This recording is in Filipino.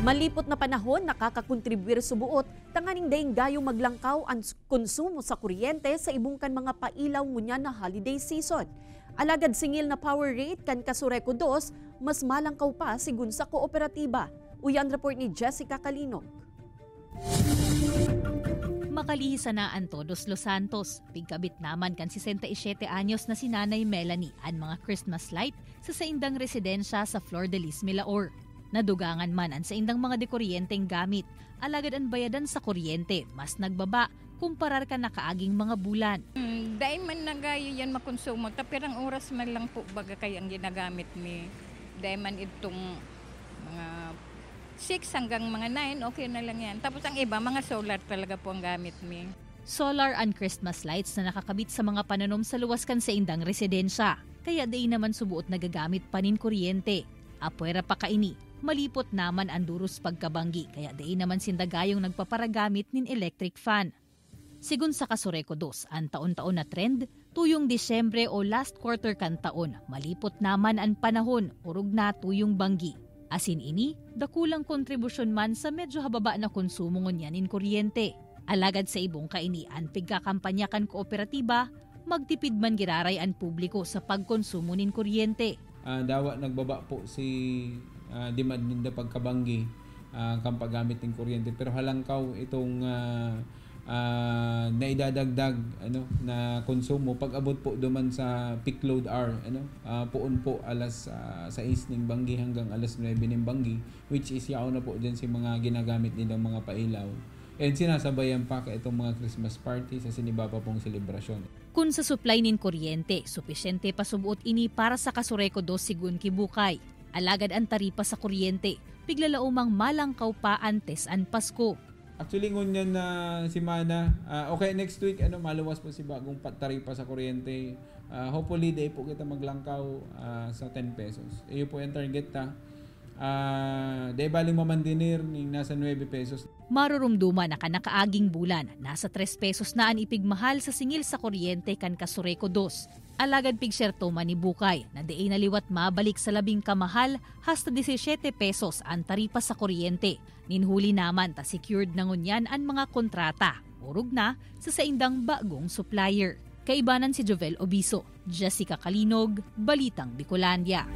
Malipot na panahon nakakakontribuir subuot tanganing daing gayong maglangkaw ang konsumo sa kuryente sa ibungkan mga pailaw ngunya na holiday season. Alagad singil na power rate kan Kasureco 2 mas malangkaw pa sigun sa kooperatiba. Uyan report ni Jessica Kalinog. Makalihisanaan todos Los Santos. Pigkabit naman kan 67 anyos na si Nanay Melanie ang mga Christmas light sa saindang residensya sa Flor de Lis, Milaor. Nadugangan man ang saindang mga dekoryenteng gamit, alagad ang bayadan sa kuryente mas nagbaba kumparar ka nakaaging mga bulan. Dahil man nagayo yan makonsumo, tapirang oras man lang po baga kaya ang ginagamit mi. Dahil man itong mga 6 hanggang mga 9, okay na lang yan. Tapos ang iba, mga solar talaga po ang gamit mi. Solar and Christmas lights na nakakabit sa mga pananom sa luwas kan sa indang residensya. Kaya day naman subuot nagagamit panin kuryente. Apwera pa kaini, malipot naman ang durus pagkabanggi kaya day naman sindagayong nagpaparagamit nin electric fan. Sigun sa Kasureco 2, ang taon-taon na trend, tuyong Disyembre o last quarter kan taon, malipot naman ang panahon, urog na tuyong banggi. Asin ini, dakulang kontribusyon man sa medyo hababa na konsumo ngunyan in kuryente. Alagad sa ibong kaini, ang pigkakampanya kan kooperatiba, magtipid man giraray ang publiko sa pagkonsumo nin kuryente. Dawa nagbaba po si demand ninda pagkabanggi kang paggamit ng kuryente, pero halangkaw itong naidadagdag na konsumo pag abot po duman sa peak load hour puon po alas 6 ning banggi hanggang alas 9 ning banggi, which is yaw na po dyan si mga ginagamit nilang mga pailaw. And sinasabayan pa ka itong mga Christmas party sa sinibaba pong selebrasyon. Kung sa supply nin kuryente, supisyente pa subuot ini para sa Kasureco 2 sigun kibukay. Alagad ang taripa sa kuryente, piglalaumang malangkaw pa antes ang Pasko. Actually ngunyan na si Mana, okay next week maluwas po si bagong taripa sa kuryente. Hopefully day po kita maglangkaw sa 10 pesos. Iyo po yung target ta. Day baling mamandinir ning nasa 9 pesos. Marurumduma na kanakaaging bulan, nasa 3 pesos na ang ipigmahal sa singil sa kuryente kan Kasureco 2. Alagad pigsyerto man ni Bukay na diay naliwat mabalik sa labing kamahal hasta 17 pesos ang taripa sa kuryente. Ninhuli naman ta secured na ngunyan ang mga kontrata. Urog na sa saindang bagong supplier. Kaibanan si Jovel Obiso, Jessica Kalinog, Balitang Bicolandia.